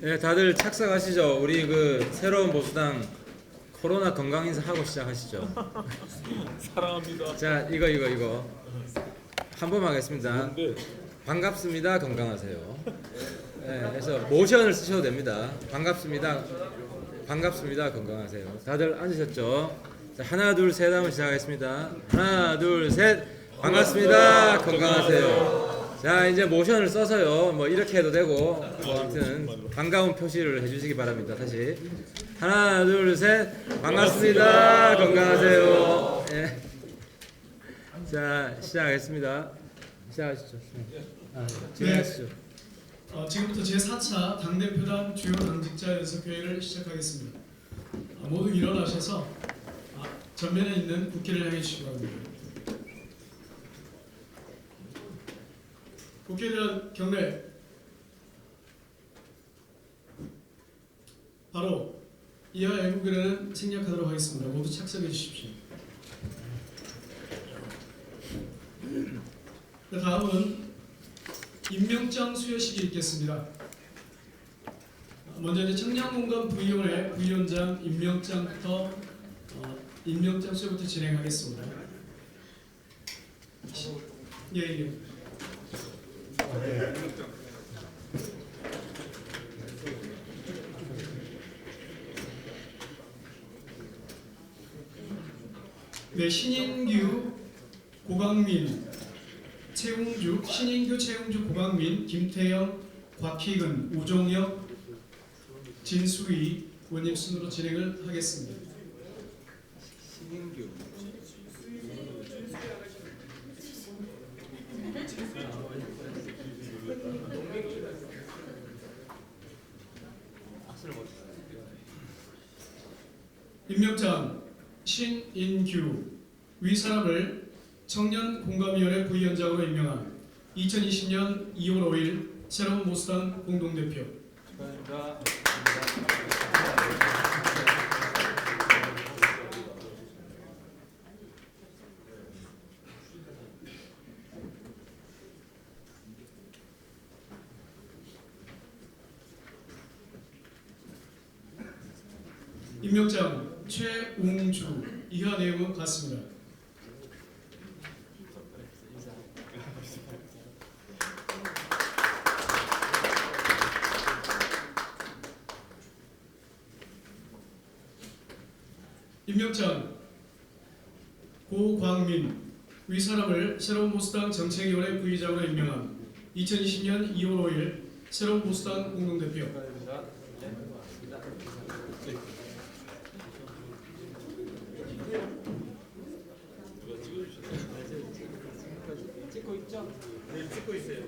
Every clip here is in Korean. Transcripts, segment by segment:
네, 다들 착석하시죠. 우리 그 새로운 보수당 코로나 건강 인사 하고 시작하시죠. 사랑합니다. 자, 이거 한 번 하겠습니다. 반갑습니다. 건강하세요. 네, 그래서 모션을 쓰셔도 됩니다. 반갑습니다. 반갑습니다. 건강하세요. 다들 앉으셨죠? 자, 하나 둘 셋 하면 시작하겠습니다. 하나 둘 셋. 반갑습니다. 건강하세요. 자, 이제 모션을 써서요. 뭐 이렇게 해도 되고 뭐 아무튼 반가운 표시를 해주시기 바랍니다. 다시 하나 둘 셋. 반갑습니다. 건강하세요. 예. 자, 시작하겠습니다. 시작하시죠. 진행하시죠. 지금부터 제4차 당대표단 주요 당직자 연석회의를 시작하겠습니다. 모두 일어나셔서 전면에 있는 국기를 향해 주시기 바랍니다. 국회의원 경례. 바로 이하 애국일에는 생략하도록 하겠습니다. 모두 착석해 주십시오. 다음은 임명장 수여식이 있겠습니다. 먼저 이제 청량공간 부위원회 부위원장 임명장부터 임명장 수여부터 진행하겠습니다. 예. 네, 신인규, 고강민, 최웅주, 신인규, 최웅주, 고강민, 김태영, 곽희근, 우종혁, 진수희 의원님 순으로 진행을 하겠습니다. 신인규. 임명장 신인규 위 사람을 청년공감위원회 부위원장으로 임명한 2020년 2월 5일 새로운 보수당 공동대표. 축하드립니다. 임명장 최웅주 이하 내용은 같습니다. 임명장 고광민 위 사람을 새로운 보수당 정책위원회 부의장으로 임명한 2020년 2월 5일 새로운 보수당 공동대표. 찍고 있죠? 네, 찍고 있어요.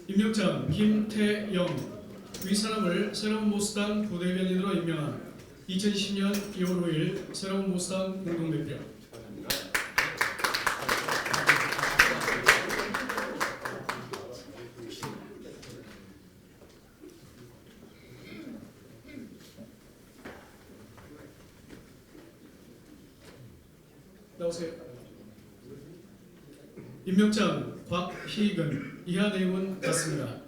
임명장 김태영 위 사람을 새로운 보수당 부대변인으로 임명한 2020년 2월 5일 새로운 보수당 공동대표. 나오세요. 임명장 곽희근 이하 내용은 같습니다.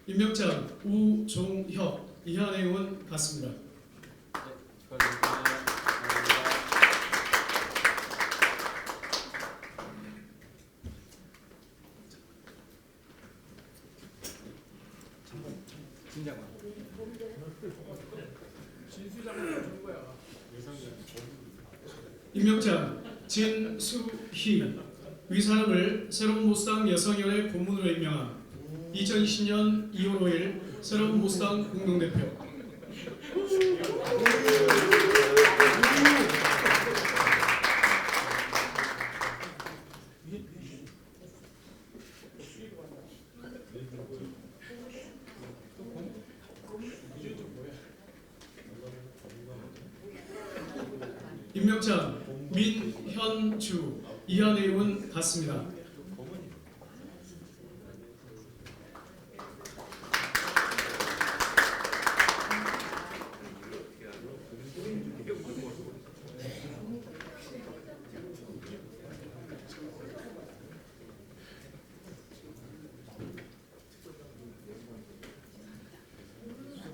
임명장 우종혁 이하 내용은 같습니다. 진짜가. 진수장님 임명장 진수희 위 사람을 새로운 모스당 여성위원회 고문으로 임명함. 2020년 2월 5일 새로운 모스당 공동대표. 임명장 민현주 이하 내용은 같습니다.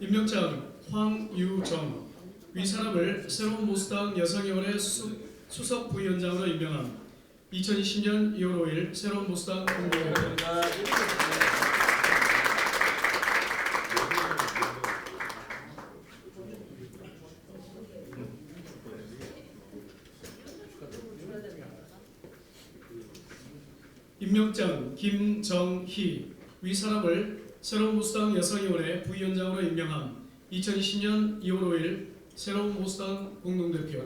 임명장 황유정 위 사람을 새로운 모스당 여성위원회 수석 부위원장으로 임명함. 2020년 2월 5일 새로운 모스당 공동대표. 임명장 김정희 위 사람을 새로운 모스당 여성위원회 부위원장으로 임명함. 2020년 2월 5일 새로운 모스당 공동대표.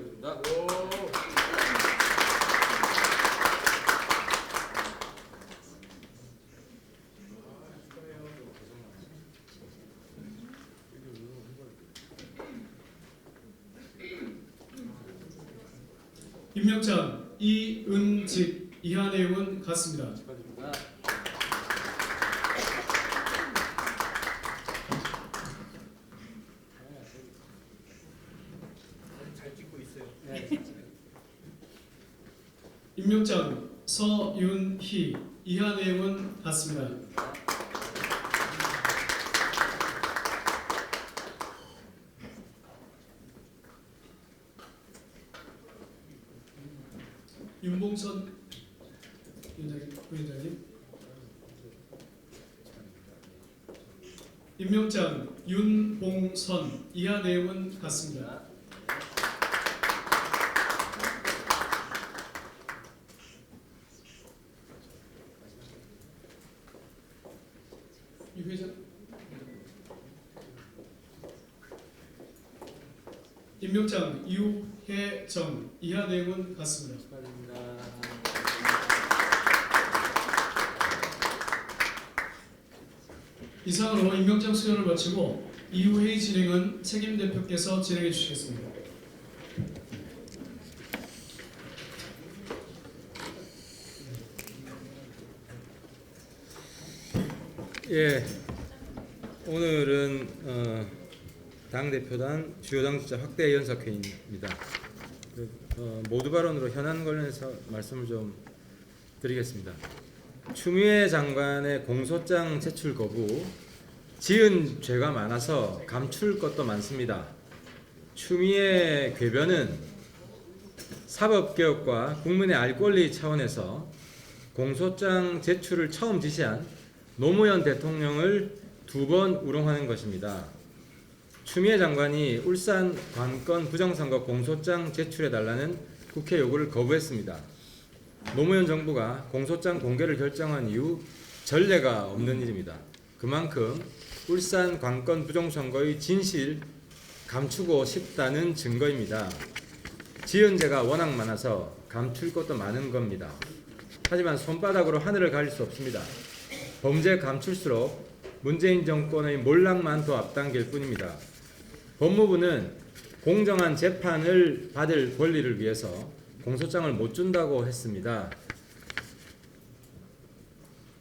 임명장 이은직 이하 내용은 같습니다. 임명장 서윤희 이하 내용은 같습니다. 윤봉선 부위원장님. 임명장 윤봉선 이하 내용은 같습니다. 유 회장. 임명장 유혜정 이하 내용은 같습니다. 이상으로 임명장 수여를 마치고 이후 회의 진행은 책임 대표께서 진행해 주시겠습니다. 예, 오늘은 당대표단 주요 당직자 확대 연석회의입니다. 모두 발언으로 현안 관련해서 말씀을 좀 드리겠습니다. 추미애 장관의 공소장 제출 거부, 지은 죄가 많아서 감출 것도 많습니다. 추미애 궤변은 사법개혁과 국민의 알 권리 차원에서 공소장 제출을 처음 지시한 노무현 대통령을 2번 우롱하는 것입니다. 추미애 장관이 울산 관건 부정선거 공소장 제출해달라는 국회 요구를 거부했습니다. 노무현 정부가 공소장 공개를 결정한 이후 전례가 없는 일입니다. 그만큼 울산 관건 부정선거의 진실 감추고 싶다는 증거입니다. 지은 죄가 워낙 많아서 감출 것도 많은 겁니다. 하지만 손바닥으로 하늘을 가릴 수 없습니다. 범죄 감출수록 문재인 정권의 몰락만 더 앞당길 뿐입니다. 법무부는 공정한 재판을 받을 권리를 위해서 공소장을 못 준다고 했습니다.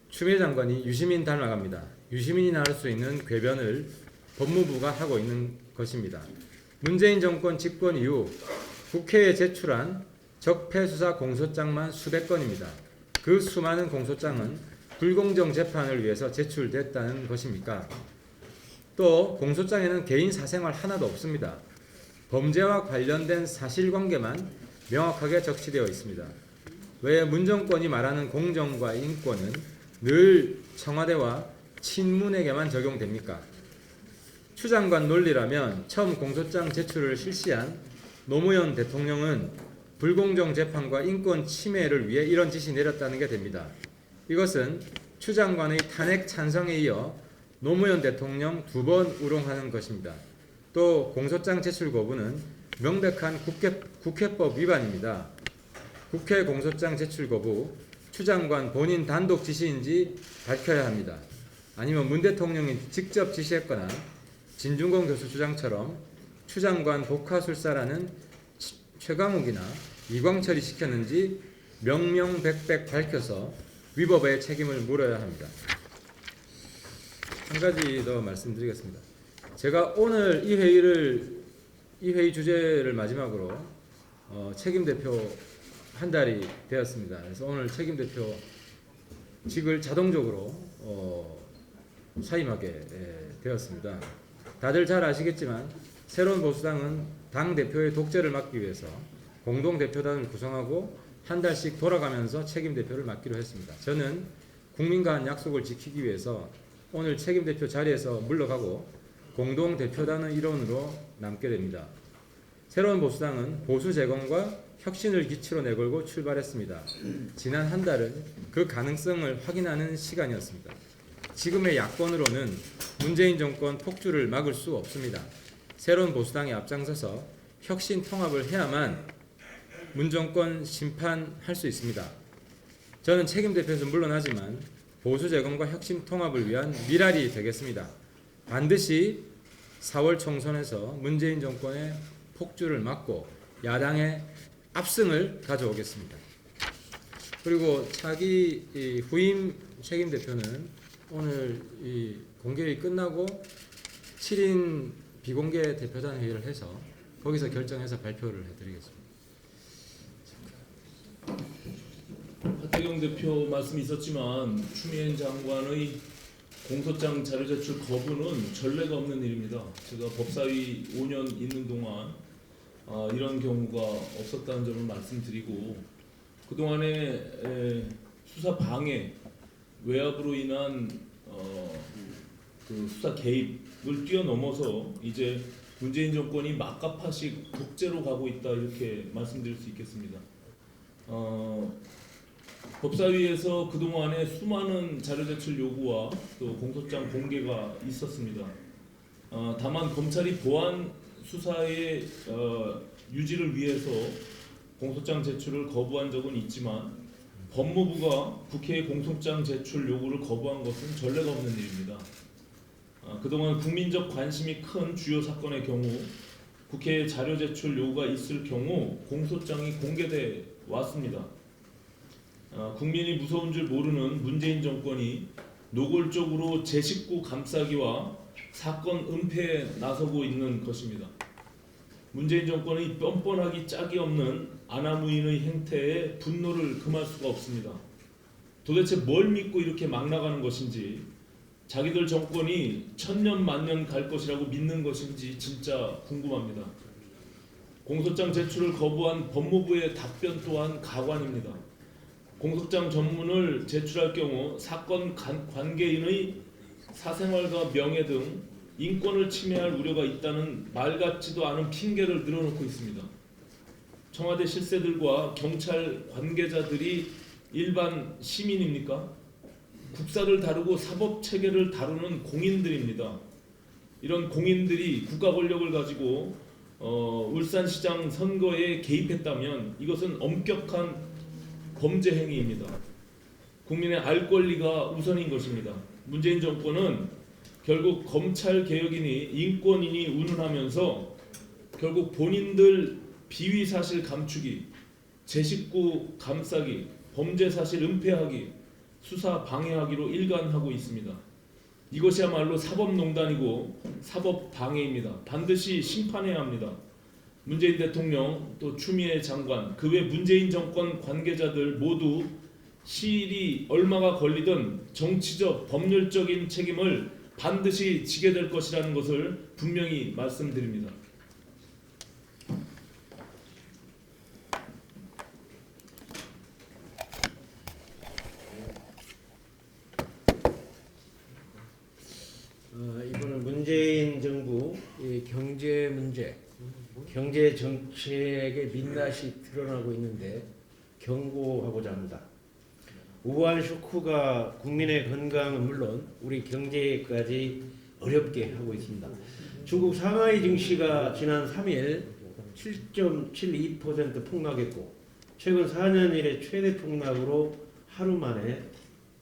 추미애 장관이 유시민 닮아갑니다. 유시민이 나올 수 있는 궤변을 법무부가 하고 있는 것입니다. 문재인 정권 집권 이후 국회에 제출한 적폐수사 공소장만 수백 건입니다. 그 수많은 공소장은 불공정 재판을 위해서 제출됐다는 것입니까? 또 공소장에는 개인 사생활 하나도 없습니다. 범죄와 관련된 사실관계만 명확하게 적시되어 있습니다. 왜 문정권이 말하는 공정과 인권은 늘 청와대와 친문에게만 적용됩니까? 추 장관 논리라면 처음 공소장 제출을 실시한 노무현 대통령은 불공정 재판과 인권 침해를 위해 이런 지시 내렸다는 게 됩니다. 이것은 추 장관의 탄핵 찬성에 이어 노무현 대통령 2번 우롱하는 것입니다. 또 공소장 제출 거부는 명백한 국회법 위반입니다. 국회 공소장 제출 거부, 추 장관 본인 단독 지시인지 밝혀야 합니다. 아니면 문 대통령이 직접 지시했거나 진중권 교수 주장처럼 추 장관 복화술사라는 최강욱이나 이광철이 시켰는지 명명백백 밝혀서 위법의 책임을 물어야 합니다. 한 가지 더 말씀드리겠습니다. 제가 오늘 이 회의 주제를 마지막으로 책임 대표 한 달이 되었습니다. 그래서 오늘 책임 대표 직을 자동적으로 사임하게 되었습니다. 다들 잘 아시겠지만 새로운 보수당은 당 대표의 독재를 막기 위해서 공동 대표단을 구성하고 한 달씩 돌아가면서 책임 대표를 맡기로 했습니다. 저는 국민과 한 약속을 지키기 위해서 오늘 책임 대표 자리에서 물러가고 공동 대표단의 일원으로 남게 됩니다. 새로운 보수당은 보수 재건과 혁신을 기치로 내걸고 출발했습니다. 지난 한 달은 그 가능성을 확인하는 시간이었습니다. 지금의 야권으로는 문재인 정권 폭주를 막을 수 없습니다. 새로운 보수당이 앞장서서 혁신 통합을 해야만 문 정권 심판할 수 있습니다. 저는 책임 대표에서 물러나지만 보수 재건과 혁신 통합을 위한 미랄이 되겠습니다. 반드시 4월 총선에서 문재인 정권의 폭주를 막고 야당의 압승을 가져오겠습니다. 그리고 차기 후임 책임 대표는 오늘 이 공개회의 끝나고 7인 비공개 대표단 회의를 해서 거기서 결정해서 발표를 해드리겠습니다. 하태경 대표 말씀이 있었지만 추미애 장관의 공소장 자료 제출 거부는 전례가 없는 일입니다. 제가 법사위 5년 있는 동안 이런 경우가 없었다는 점을 말씀드리고 그동안의 수사 방해, 외압으로 인한 그 수사 개입을 뛰어넘어서 이제 문재인 정권이 막가파식 독재로 가고 있다 이렇게 말씀드릴 수 있겠습니다. 법사위에서 그동안에 수많은 자료 제출 요구와 또 공소장 공개가 있었습니다. 다만 검찰이 보안 수사의 유지를 위해서 공소장 제출을 거부한 적은 있지만 법무부가 국회의 공소장 제출 요구를 거부한 것은 전례가 없는 일입니다. 그동안 국민적 관심이 큰 주요 사건의 경우 국회에 자료 제출 요구가 있을 경우 공소장이 공개돼 왔습니다. 국민이 무서운 줄 모르는 문재인 정권이 노골적으로 제 식구 감싸기와 사건 은폐에 나서고 있는 것입니다. 문재인 정권의 뻔뻔하기 짝이 없는 아나무인의 행태에 분노를 금할 수가 없습니다. 도대체 뭘 믿고 이렇게 막 나가는 것인지, 자기들 정권이 천년 만년 갈 것이라고 믿는 것인지 진짜 궁금합니다. 공소장 제출을 거부한 법무부의 답변 또한 가관입니다. 공소장 전문을 제출할 경우 사건 관계인의 사생활과 명예 등 인권을 침해할 우려가 있다는 말 같지도 않은 핑계를 늘어놓고 있습니다. 청와대 실세들과 경찰 관계자들이 일반 시민입니까? 국사를 다루고 사법 체계를 다루는 공인들입니다. 이런 공인들이 국가 권력을 가지고 울산시장 선거에 개입했다면 이것은 엄격한 범죄 행위입니다. 국민의 알 권리가 우선인 것입니다. 문재인 정권은 결국 검찰 개혁이니 인권이니 운운하면서 결국 본인들 비위 사실 감추기, 제 식구 감싸기, 범죄 사실 은폐하기, 수사 방해하기로 일관하고 있습니다. 이것이야말로 사법농단이고 사법 방해입니다. 반드시 심판해야 합니다. 문재인 대통령 또 추미애 장관 그 외 문재인 정권 관계자들 모두 시일이 얼마가 걸리든 정치적 법률적인 책임을 반드시 지게 될 것이라는 것을 분명히 말씀드립니다. 이번은 문재인 정부 경제 정책의 민낯이 드러나고 있는데 경고하고자 합니다. 우한 쇼크가 국민의 건강은 물론 우리 경제까지 어렵게 하고 있습니다. 중국 상하이 증시가 지난 3일 7.72% 폭락했고 최근 4년 이래 최대 폭락으로 하루 만에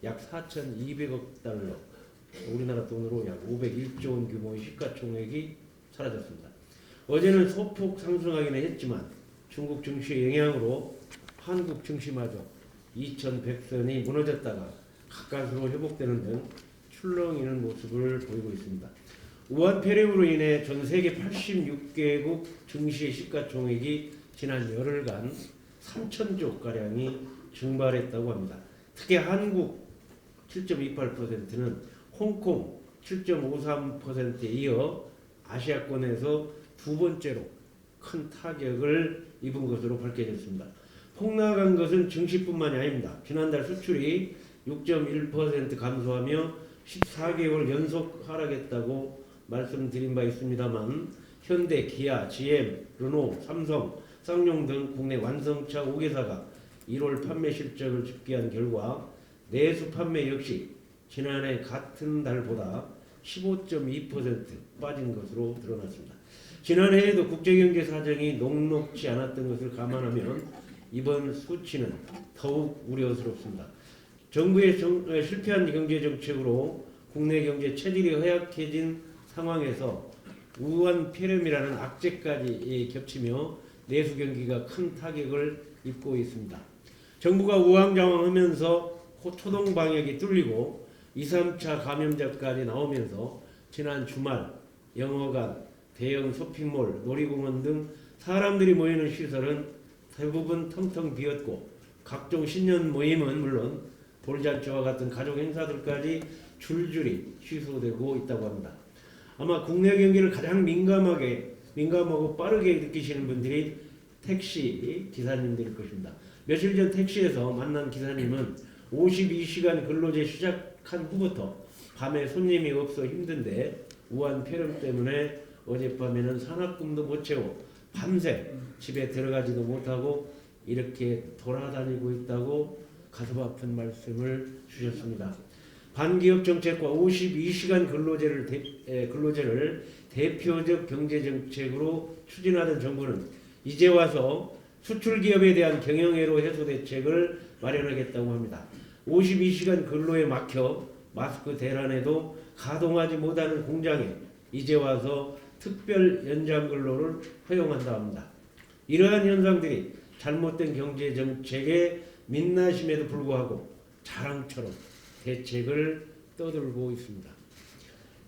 약 4,200억 달러, 우리나라 돈으로 약 501조 원 규모의 시가총액이 사라졌습니다. 어제는 소폭 상승하기는 했지만 중국 증시의 영향으로 한국 증시마저 2100선이 무너졌다가 가까스로 회복되는 등 출렁이는 모습을 보이고 있습니다. 우한 폐렴으로 인해 전 세계 86개국 증시의 시가총액이 지난 열흘간 3천조 가량이 증발했다고 합니다. 특히 한국 7.28%는 홍콩 7.53%에 이어 아시아권에서 두 번째로 큰 타격을 입은 것으로 밝혀졌습니다. 폭락한 것은 증시뿐만이 아닙니다. 지난달 수출이 6.1% 감소하며 14개월 연속 하락했다고 말씀드린 바 있습니다만 현대, 기아, GM, 르노, 삼성, 쌍용 등 국내 완성차 5개사가 1월 판매 실적을 집계한 결과 내수 판매 역시 지난해 같은 달보다 15.2% 빠진 것으로 드러났습니다. 지난해에도 국제경제 사정이 녹록지 않았던 것을 감안하면 이번 수치는 더욱 우려스럽습니다. 정부의 실패한 경제정책으로 국내 경제 체질이 허약해진 상황에서 우한 폐렴이라는 악재까지 겹치며 내수 경기가 큰 타격을 입고 있습니다. 정부가 우왕좌왕하면서 초동 방역이 뚫리고 2, 3차 감염자까지 나오면서 지난 주말 영화관, 대형 쇼핑몰, 놀이공원 등 사람들이 모이는 시설은 대부분 텅텅 비었고 각종 신년 모임은 물론 돌잔치와 같은 가족 행사들까지 줄줄이 취소되고 있다고 합니다. 아마 국내 경기를 가장 민감하고 빠르게 느끼시는 분들이 택시 기사님들일 것입니다. 며칠 전 택시에서 만난 기사님은 52시간 근로제 시작한 후부터 밤에 손님이 없어 힘든데 우한 폐렴 때문에 어젯밤에는 산악금도 못 채워 밤새 집에 들어가지도 못하고 이렇게 돌아다니고 있다고 가슴 아픈 말씀을 주셨습니다. 반기업 정책과 52시간 근로제를 대표적 경제정책으로 추진하던 정부는 이제 와서 수출기업에 대한 경영애로 해소 대책을 마련하겠다고 합니다. 52시간 근로에 막혀 마스크 대란에도 가동하지 못하는 공장에 이제 와서 특별 연장 근로를 허용한다 합니다. 이러한 현상들이 잘못된 경제정책의 민낯임에도 불구하고 자랑처럼 대책을 떠들고 있습니다.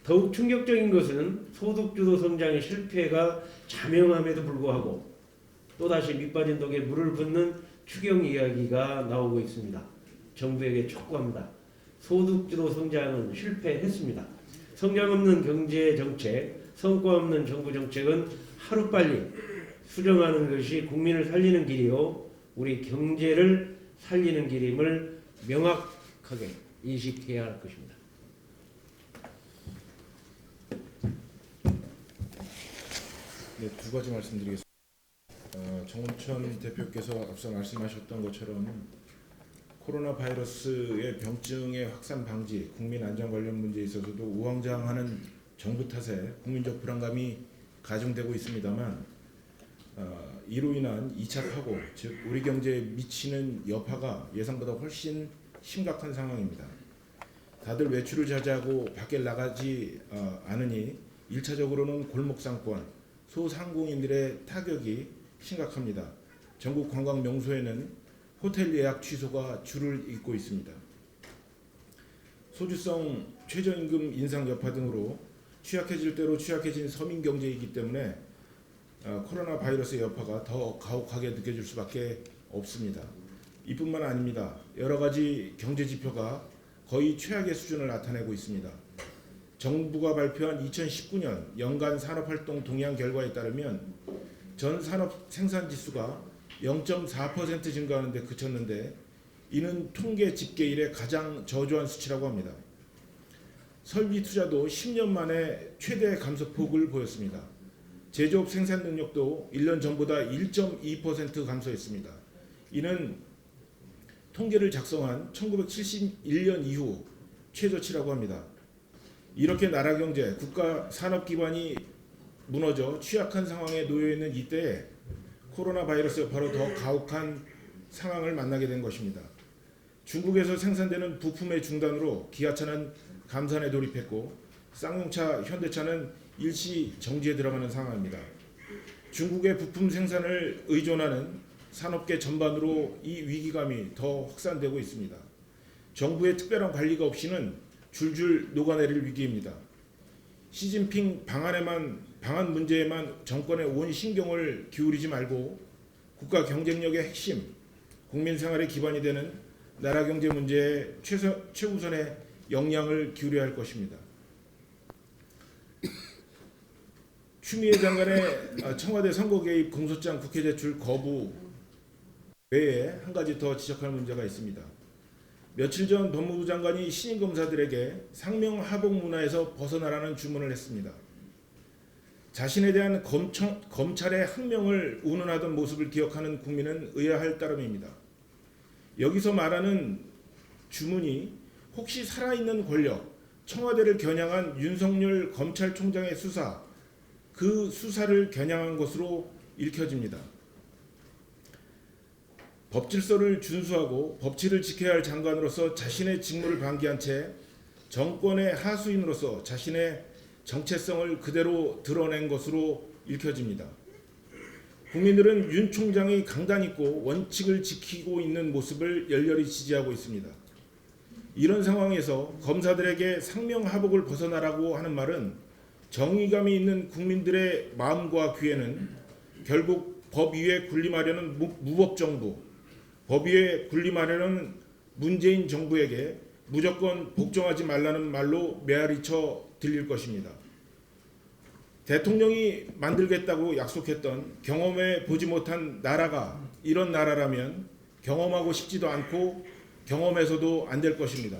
더욱 충격적인 것은 소득주도 성장의 실패가 자명함에도 불구하고 또다시 밑빠진 독에 물을 붓는 추경 이야기가 나오고 있습니다. 정부에게 촉구합니다. 소득주도 성장은 실패했습니다. 성장 없는 경제정책, 성과 없는 정부 정책은 하루빨리 수정하는 것이 국민을 살리는 길이요 우리 경제를 살리는 길임을 명확하게 인식해야 할 것입니다. 네, 두 가지 말씀드리겠습니다. 정운천 대표께서 앞서 말씀하셨던 것처럼 코로나 바이러스의 병증의 확산 방지, 국민 안전 관련 문제에 있어서도 우왕좌왕하는 정부 탓에 국민적 불안감이 가중되고 있습니다만 이로 인한 2차 파고, 즉 우리 경제에 미치는 여파가 예상보다 훨씬 심각한 상황입니다. 다들 외출을 자제하고 밖에 나가지 않으니 1차적으로는 골목상권, 소상공인들의 타격이 심각합니다. 전국 관광 명소에는 호텔 예약 취소가 줄을 잇고 있습니다. 소주성 최저임금 인상 여파 등으로 취약해질 대로 취약해진 서민 경제이기 때문에 코로나 바이러스의 여파가 더 가혹하게 느껴질 수밖에 없습니다. 이뿐만 아닙니다. 여러 가지 경제 지표가 거의 최악의 수준을 나타내고 있습니다. 정부가 발표한 2019년 연간 산업활동 동향 결과에 따르면 전 산업 생산 지수가 0.4% 증가하는 데 그쳤는데 이는 통계 집계 이래 가장 저조한 수치라고 합니다. 설비 투자도 10년 만에 최대 감소폭을 보였습니다. 제조업 생산 능력도 1년 전보다 1.2% 감소했습니다. 이는 통계를 작성한 1971년 이후 최저치라고 합니다. 이렇게 나라 경제, 국가 산업 기반이 무너져 취약한 상황에 놓여 있는 이때에 코로나 바이러스가 바로 더 가혹한 상황을 만나게 된 것입니다. 중국에서 생산되는 부품의 중단으로 기아차는 감산에 돌입했고 쌍용차, 현대차는 일시 정지에 들어가는 상황입니다. 중국의 부품 생산을 의존하는 산업계 전반으로 이 위기감이 더 확산되고 있습니다. 정부의 특별한 관리가 없이는 줄줄 녹아내릴 위기입니다. 시진핑 방한 문제에만 정권의 온 신경을 기울이지 말고 국가 경쟁력의 핵심, 국민 생활의 기반이 되는 나라 경제 문제에 최우선의 역량을 기울여야 할 것입니다. 추미애 장관의 청와대 선거 개입 공소장 국회 제출 거부 외에 한 가지 더 지적할 문제가 있습니다. 며칠 전 법무부 장관이 신임 검사들에게 상명하복 문화에서 벗어나라는 주문을 했습니다. 자신에 대한 검찰의 항명을 운운하던 모습을 기억하는 국민은 의아할 따름입니다. 여기서 말하는 주문이 혹시 살아있는 권력, 청와대를 겨냥한 윤석열 검찰총장의 수사, 그 수사를 겨냥한 것으로 읽혀집니다. 법질서를 준수하고 법치를 지켜야 할 장관으로서 자신의 직무를 방기한 채 정권의 하수인으로서 자신의 정체성을 그대로 드러낸 것으로 읽혀집니다. 국민들은 윤 총장이 강단 있고 원칙을 지키고 있는 모습을 열렬히 지지하고 있습니다. 이런 상황에서 검사들에게 상명하복을 벗어나라고 하는 말은 정의감이 있는 국민들의 마음과 귀에는 결국 법 위에 군림하려는 무법정부, 법 위에 군림하려는 문재인 정부에게 무조건 복종하지 말라는 말로 메아리쳐 들릴 것입니다. 대통령이 만들겠다고 약속했던 경험해 보지 못한 나라가 이런 나라라면 경험하고 싶지도 않고 경험해서도 안 될 것입니다.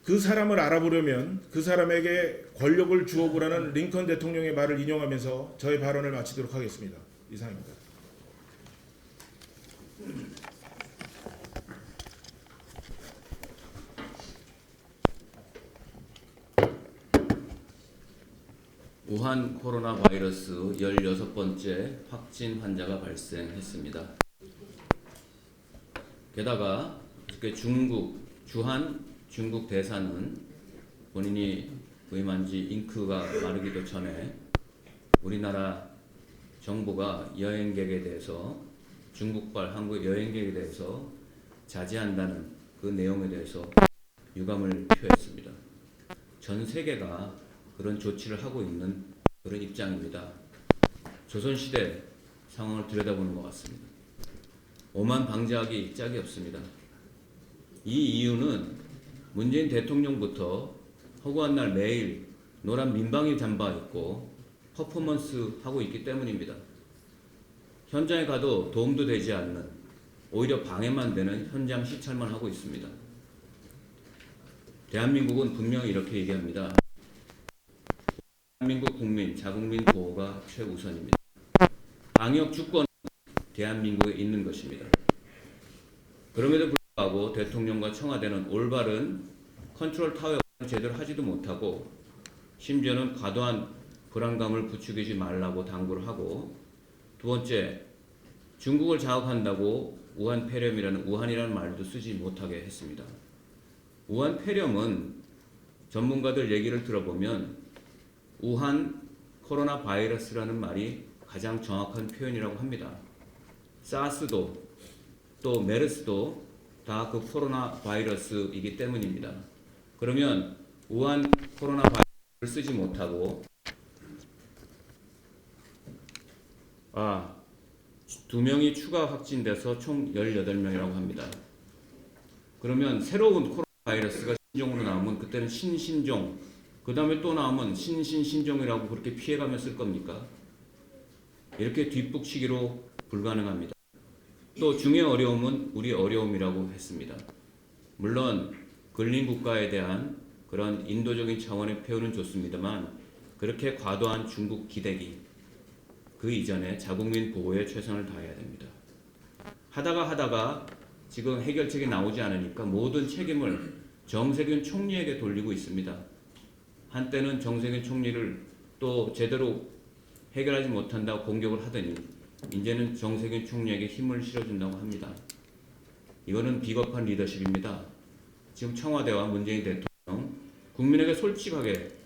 그 사람을 알아보려면 그 사람에게 권력을 주어보라는 링컨 대통령의 말을 인용하면서 저의 발언을 마치도록 하겠습니다. 이상입니다. 우한 코로나 바이러스 16번째 확진 환자가 발생했습니다. 게다가 주한 중국 대사는 본인이 부임한 지 잉크가 마르기도 전에 우리나라 정부가 여행객에 대해서 중국발 한국 여행객에 대해서 자제한다는 그 내용에 대해서 유감을 표했습니다. 전 세계가 그런 조치를 하고 있는 그런 입장입니다. 조선시대 상황을 들여다보는 것 같습니다. 오만 방지하기 짝이 없습니다. 이 이유는 문재인 대통령부터 허구한 날 매일 노란 민방위 잠바 입고 퍼포먼스 하고 있기 때문입니다. 현장에 가도 도움도 되지 않는, 오히려 방해만 되는 현장 시찰만 하고 있습니다. 대한민국은 분명히 이렇게 얘기합니다. 대한민국 국민, 자국민 보호가 최우선입니다. 방역 주권은 대한민국에 있는 것입니다. 그럼에도 불구하고 대통령과 청와대는 올바른 컨트롤 타워를 제대로 하지도 못하고 심지어는 과도한 불안감을 부추기지 말라고 당부를 하고, 두 번째, 중국을 자극한다고 우한 폐렴이라는 우한이라는 말도 쓰지 못하게 했습니다. 우한 폐렴은 전문가들 얘기를 들어보면 우한 코로나 바이러스라는 말이 가장 정확한 표현이라고 합니다. 사스도 또 메르스도 다 그 코로나 바이러스이기 때문입니다. 그러면 우한 코로나 바이러스를 쓰지 못하고 2명이 추가 확진돼서 총 18명이라고 합니다. 그러면 새로운 코로나 바이러스가 신종으로 나오면 그때는 신종, 그 다음에 또 나오면 신종이라고 그렇게 피해가며 쓸 겁니까? 이렇게 뒷북치기로 불가능합니다. 또 중의 어려움은 우리 어려움이라고 했습니다. 물론 근린 국가에 대한 그런 인도적인 차원의 표현은 좋습니다만 그렇게 과도한 중국 기대기 그 이전에 자국민 보호에 최선을 다해야 됩니다. 하다가 지금 해결책이 나오지 않으니까 모든 책임을 정세균 총리에게 돌리고 있습니다. 한때는 정세균 총리를 또 제대로 해결하지 못한다고 공격을 하더니 이제는 정세균 총리에게 힘을 실어준다고 합니다. 이거는 비겁한 리더십입니다. 지금 청와대와 문재인 대통령 국민에게 솔직하게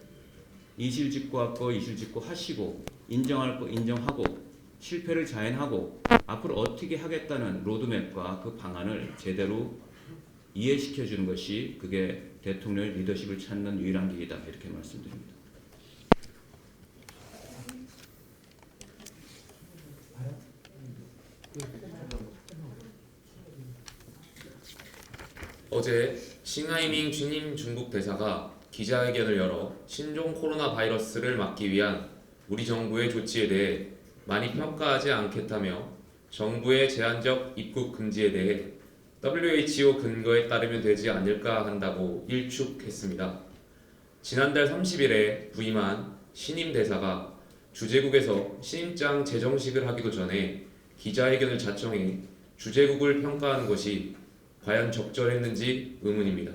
이실직고할 거 이실직고 하시고 인정할 거 인정하고 실패를 자행하고 앞으로 어떻게 하겠다는 로드맵과 그 방안을 제대로 이해시켜 주는 것이 그게 대통령의 리더십을 찾는 유일한 길이다 이렇게 말씀드립니다. 어제 싱하이밍 취임 중국 대사가 기자회견을 열어 신종 코로나 바이러스를 막기 위한 우리 정부의 조치에 대해 많이 평가하지 않겠다며 정부의 제한적 입국 금지에 대해 WHO 근거에 따르면 되지 않을까 한다고 일축했습니다. 지난달 30일에 부임한 신임 대사가 주재국에서 신임장 제정식을 하기도 전에 기자회견을 자청해 주재국을 평가하는 것이 과연 적절했는지 의문입니다.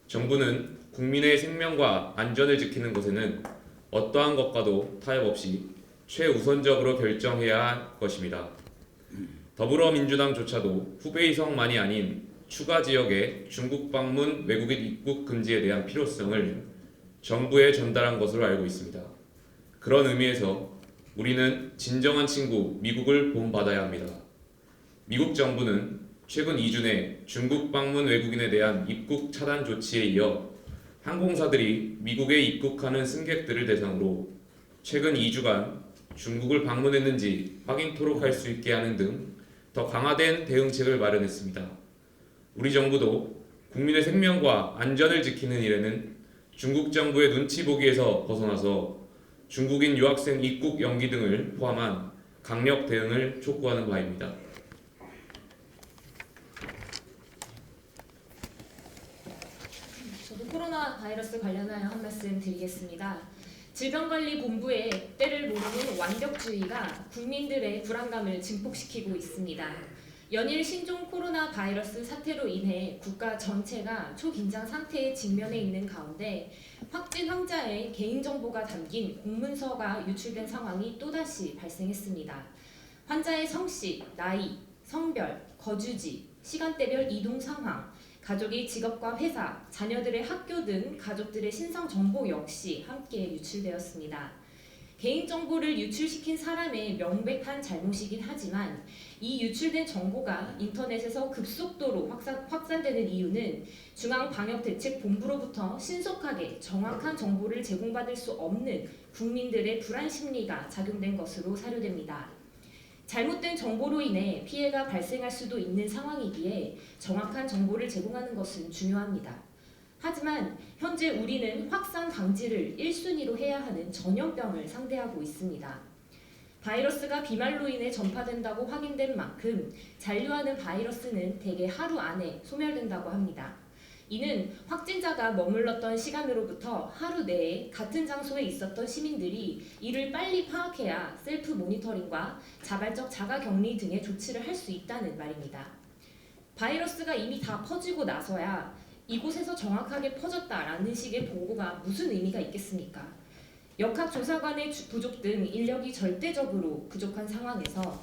정부는 국민의 생명과 안전을 지키는 것에는 어떠한 것과도 타협 없이 최우선적으로 결정해야 할 것입니다. 더불어민주당조차도 후베이성만이 아닌 추가 지역의 중국 방문 외국인 입국 금지에 대한 필요성을 정부에 전달한 것으로 알고 있습니다. 그런 의미에서 우리는 진정한 친구 미국을 본받아야 합니다. 미국 정부는 최근 2주 내 중국 방문 외국인에 대한 입국 차단 조치에 이어 항공사들이 미국에 입국하는 승객들을 대상으로 최근 2주간 중국을 방문했는지 확인토록 할 수 있게 하는 등 더 강화된 대응책을 마련했습니다. 우리 정부도 국민의 생명과 안전을 지키는 일에는 중국 정부의 눈치 보기에서 벗어나서 중국인 유학생 입국 연기 등을 포함한 강력 대응을 촉구하는 바입니다. 저도 코로나 바이러스 관련하여 한 말씀 드리겠습니다. 질병관리본부의 때를 모르는 완벽주의가 국민들의 불안감을 증폭시키고 있습니다. 연일 신종 코로나 바이러스 사태로 인해 국가 전체가 초긴장 상태에 직면해 있는 가운데 확진 환자의 개인정보가 담긴 공문서가 유출된 상황이 또다시 발생했습니다. 환자의 성씨, 나이, 성별, 거주지, 시간대별 이동 상황, 가족의 직업과 회사, 자녀들의 학교 등 가족들의 신상 정보 역시 함께 유출되었습니다. 개인정보를 유출시킨 사람의 명백한 잘못이긴 하지만 이 유출된 정보가 인터넷에서 급속도로 확산되는 이유는 중앙방역대책본부로부터 신속하게 정확한 정보를 제공받을 수 없는 국민들의 불안 심리가 작용된 것으로 사료됩니다. 잘못된 정보로 인해 피해가 발생할 수도 있는 상황이기에 정확한 정보를 제공하는 것은 중요합니다. 하지만 현재 우리는 확산 방지를 1순위로 해야 하는 전염병을 상대하고 있습니다. 바이러스가 비말로 인해 전파된다고 확인된 만큼 잔류하는 바이러스는 대개 하루 안에 소멸된다고 합니다. 이는 확진자가 머물렀던 시간으로부터 하루 내에 같은 장소에 있었던 시민들이 이를 빨리 파악해야 셀프 모니터링과 자발적 자가격리 등의 조치를 할 수 있다는 말입니다. 바이러스가 이미 다 퍼지고 나서야 이곳에서 정확하게 퍼졌다라는 식의 보고가 무슨 의미가 있겠습니까? 역학조사관의 부족 등 인력이 절대적으로 부족한 상황에서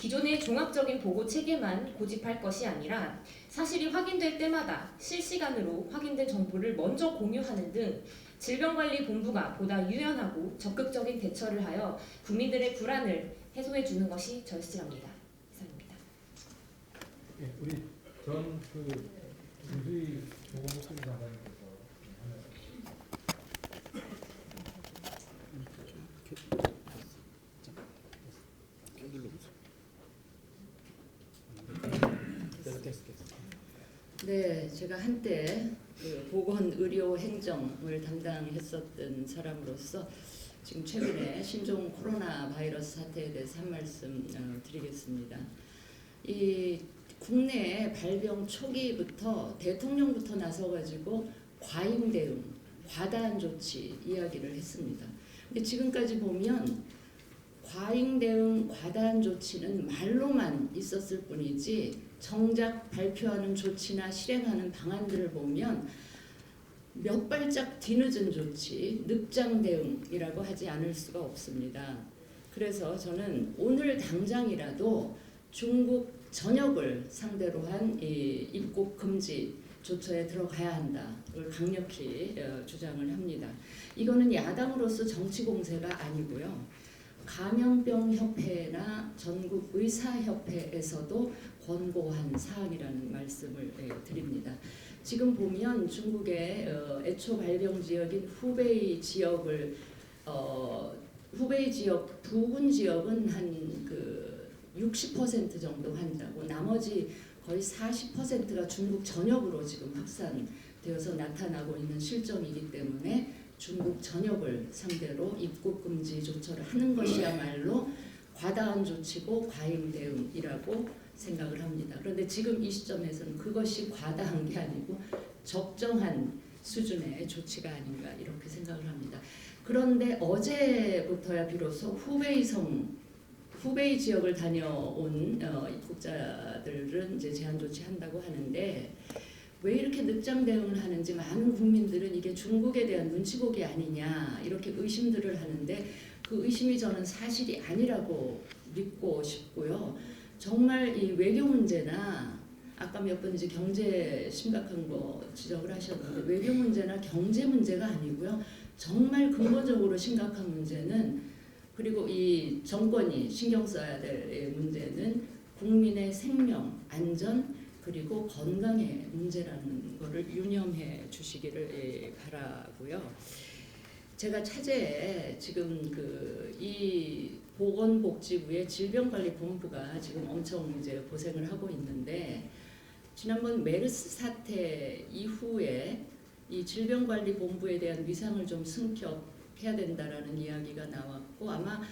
기존의 종합적인 보고 체계만 고집할 것이 아니라 사실이 확인될 때마다 실시간으로 확인된 정보를 먼저 공유하는 등 질병관리본부가 보다 유연하고 적극적인 대처를 하여 국민들의 불안을 해소해 주는 것이 절실합니다. 이상입니다. 예, 우리 전 주주의 보건복지사관님께서 네, 제가 한때 보건의료행정을 담당했었던 사람으로서 지금 최근에 신종 코로나 바이러스 사태에 대해서 한 말씀 드리겠습니다. 이 국내 발병 초기부터 대통령부터 나서가지고 과잉 대응, 과다한 조치 이야기를 했습니다. 근데 지금까지 보면 과잉 대응, 과다한 조치는 말로만 있었을 뿐이지 정작 발표하는 조치나 실행하는 방안들을 보면 몇 발짝 뒤늦은 조치, 늑장 대응이라고 하지 않을 수가 없습니다. 그래서 저는 오늘 당장이라도 중국 전역을 상대로 한 이 입국 금지 조처에 들어가야 한다를 강력히 주장을 합니다. 이거는 야당으로서 정치 공세가 아니고요. 감염병 협회나 전국 의사협회에서도 권고한 사항이라는 말씀을 드립니다. 지금 보면 중국의 애초 발병 지역인 후베이 지역을 후베이 지역 부근 지역은 한 그 60% 정도 환자고 나머지 거의 40%가 중국 전역으로 지금 확산되어서 나타나고 있는 실정이기 때문에 중국 전역을 상대로 입국 금지 조처를 하는 것이야말로 과다한 조치고 과잉 대응이라고 생각을 합니다. 그런데 지금 이 시점에서는 그것이 과다한 게 아니고 적정한 수준의 조치가 아닌가 이렇게 생각을 합니다. 그런데 어제부터야 비로소 후베이 지역을 다녀온 입국자들은 이제 제한 조치한다고 하는데 왜 이렇게 늑장 대응을 하는지 많은 국민들은 이게 중국에 대한 눈치 보기 아니냐 이렇게 의심들을 하는데 그 의심이 저는 사실이 아니라고 믿고 싶고요. 정말 이 외교 문제나 아까 몇 번 이제 경제 심각한 거 지적을 하셨는데 외교 문제나 경제 문제가 아니고요. 정말 근본적으로 심각한 문제는 그리고 이 정권이 신경 써야 될 문제는 국민의 생명, 안전 그리고 건강의 문제라는 것을 유념해 주시기를 바라고요. 제가 차제에 지금 이 보건복지부의 질병관리본부가 지금 엄청 이제 고생을 하고 있는데 지난번 메르스 사태 이후에 이 질병관리본부에 대한 위상을 좀 승격해야 된다라는 이야기가 나왔고 아마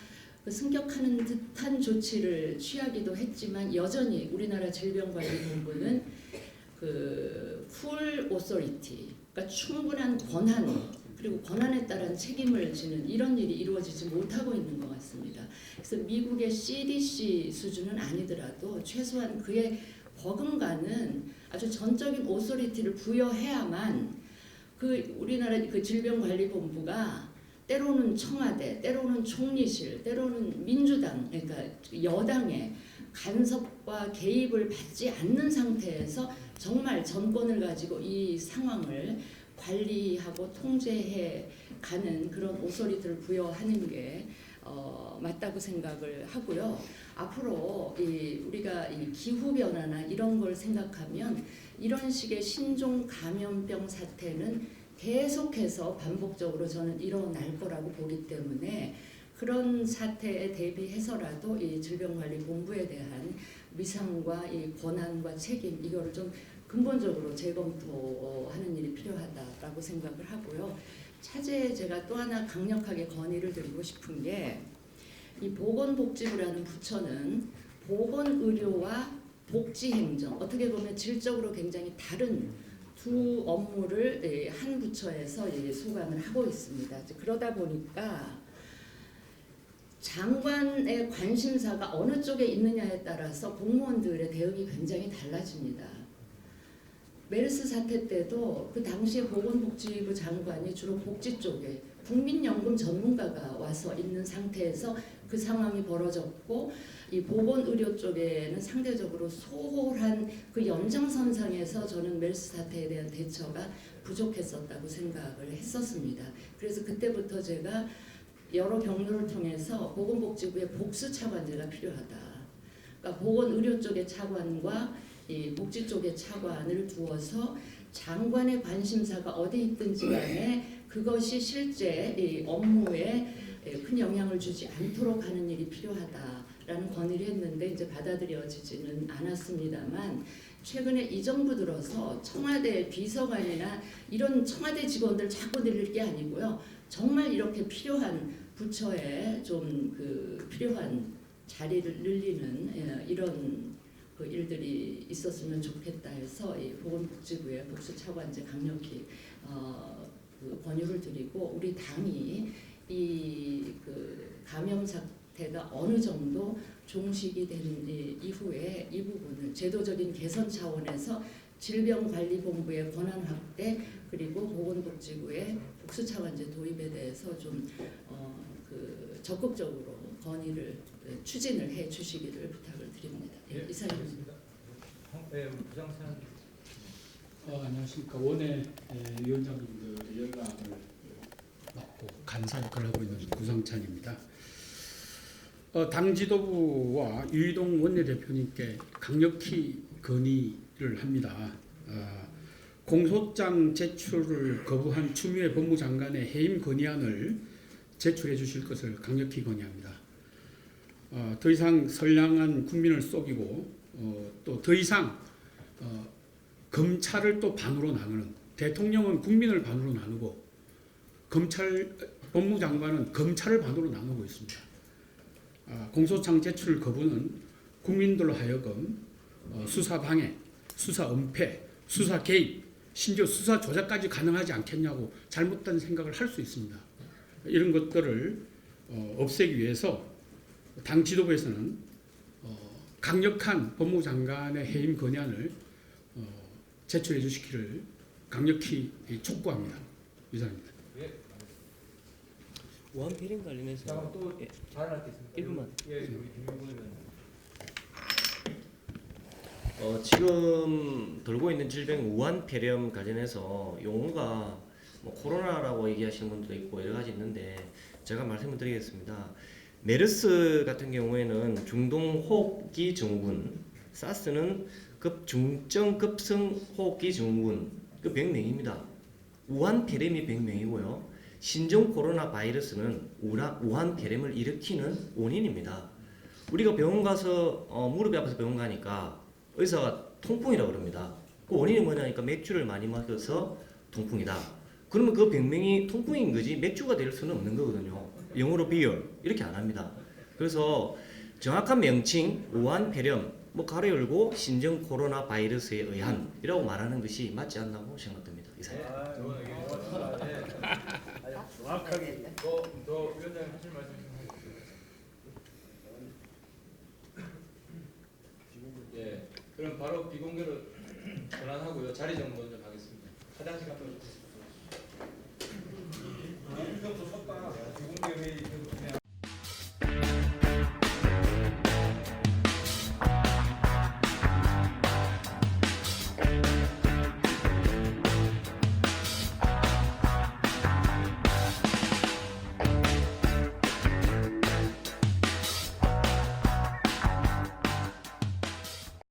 그 승격하는 듯한 조치를 취하기도 했지만 여전히 우리나라 질병관리본부는 그 풀 오소리티, 그러니까 충분한 권한 그리고 권한에 따른 책임을 지는 이런 일이 이루어지지 못하고 있는 것 같습니다. 그래서 미국의 CDC 수준은 아니더라도 최소한 그에 버금가는 아주 전적인 오소리티를 부여해야만 그 우리나라 그 질병관리본부가 때로는 청와대, 때로는 총리실, 때로는 민주당, 그러니까 여당의 간섭과 개입을 받지 않는 상태에서 정말 정권을 가지고 이 상황을 관리하고 통제해 가는 그런 오소리티를 부여하는 게 맞다고 생각을 하고요. 앞으로 우리가 이 기후 변화나 이런 걸 생각하면 이런 식의 신종 감염병 사태는 계속해서 반복적으로 저는 일어날 거라고 보기 때문에 그런 사태에 대비해서라도 이 질병관리본부에 대한 위상과 이 권한과 책임 이거를 좀 근본적으로 재검토하는 일이 필요하다라고 생각을 하고요. 차제에 제가 또 하나 강력하게 건의를 드리고 싶은 게 이 보건복지부라는 부처는 보건의료와 복지행정 어떻게 보면 질적으로 굉장히 다른 두 업무를 한 부처에서 소관을 하고 있습니다. 그러다 보니까 장관의 관심사가 어느 쪽에 있느냐에 따라서 공무원들의 대응이 굉장히 달라집니다. 메르스 사태 때도 그 당시에 보건복지부 장관이 주로 복지 쪽에 국민연금 전문가가 와서 있는 상태에서 그 상황이 벌어졌고 이 보건의료 쪽에는 상대적으로 소홀한 그 연장선상에서 저는 메르스 사태에 대한 대처가 부족했었다고 생각을 했었습니다. 그래서 그때부터 제가 여러 경로를 통해서 보건복지부의 복수 차관제가 필요하다. 그러니까 보건의료 쪽의 차관과 이 복지 쪽의 차관을 두어서 장관의 관심사가 어디 있든지 간에 그것이 실제 이 업무에 큰 영향을 주지 않도록 하는 일이 필요하다라는 건의를 했는데 이제 받아들여지지는 않았습니다만 최근에 이 정부 들어서 청와대 비서관이나 이런 청와대 직원들 자꾸 늘릴 게 아니고요. 정말 이렇게 필요한 부처에 좀 그 필요한 자리를 늘리는 이런 그 일들이 있었으면 좋겠다 해서 이 보건복지부의 복수 차관제 강력히 그 권유를 드리고 우리 당이 이 그 감염 사태가 어느 정도 종식이 된 이후에 이 부분을 제도적인 개선 차원에서 질병관리본부의 권한 확대 그리고 보건복지부의 복수차원제 도입에 대해서 좀 적극적으로 건의를 추진을 해 주시기를 부탁을 드립니다. 예, 이상입니다. 부장찬 안녕하십니까. 원외 위원장님들 연락을 맡고 간사 역할을 하고 있는 구성찬입니다. 당 지도부와 유이동 원내대표님께 강력히 건의를 합니다. 공소장 제출을 거부한 추미애 법무장관의 해임 건의안을 제출해 주실 것을 강력히 건의합니다. 더 이상 선량한 국민을 속이고 또 더 이상 검찰을 또 반으로 나누는, 대통령은 국민을 반으로 나누고 법무장관은 검찰을 반으로 나누고 있습니다. 공소장 제출 거부는 국민들로 하여금 수사 방해, 수사 은폐, 수사 개입, 심지어 수사 조작까지 가능하지 않겠냐고 잘못된 생각을 할 수 있습니다. 이런 것들을 없애기 위해서 당 지도부에서는 강력한 법무장관의 해임 건의안을 제출해 주시기를 강력히 촉구합니다. 이상입니다. 우한폐렴 관련해서 잠깐 또 발언하겠습니다. 1분만. 예, 우리 김용근 의원. 지금 돌고 있는 질병 우한폐렴 관련해서 용어가 뭐 코로나라고 얘기하시는 분도 있고 여러 가지 있는데 제가 말씀을 드리겠습니다. 메르스 같은 경우에는 중동호흡기 증후군, 사스는 급중증 급성 호흡기 증후군 그 병명입니다. 우한폐렴이 병명이고요. 신종 코로나 바이러스는 우한폐렴을 일으키는 원인입니다. 우리가 병원 가서 무릎이 아파서 병원 가니까 의사가 통풍이라고 그럽니다. 그 원인이 뭐냐니까 맥주를 많이 마셔서 통풍이다. 그러면 그 병명이 통풍인 거지 맥주가 될 수는 없는 거거든요. 영어로 beer 이렇게 안 합니다. 그래서 정확한 명칭 우한폐렴 뭐 가로 열고 신종 코로나 바이러스에 의한이라고 말하는 것이 맞지 않나고 생각됩니다. 이상. 좋은 의견 좋았습니다. 정확하게 더 위원장님 하실 말씀 좀 해주세요. 예, 그럼 바로 비공개로 전환하고요. 자리 정돈 좀 하겠습니다. 화장실 갔다 오겠습니다.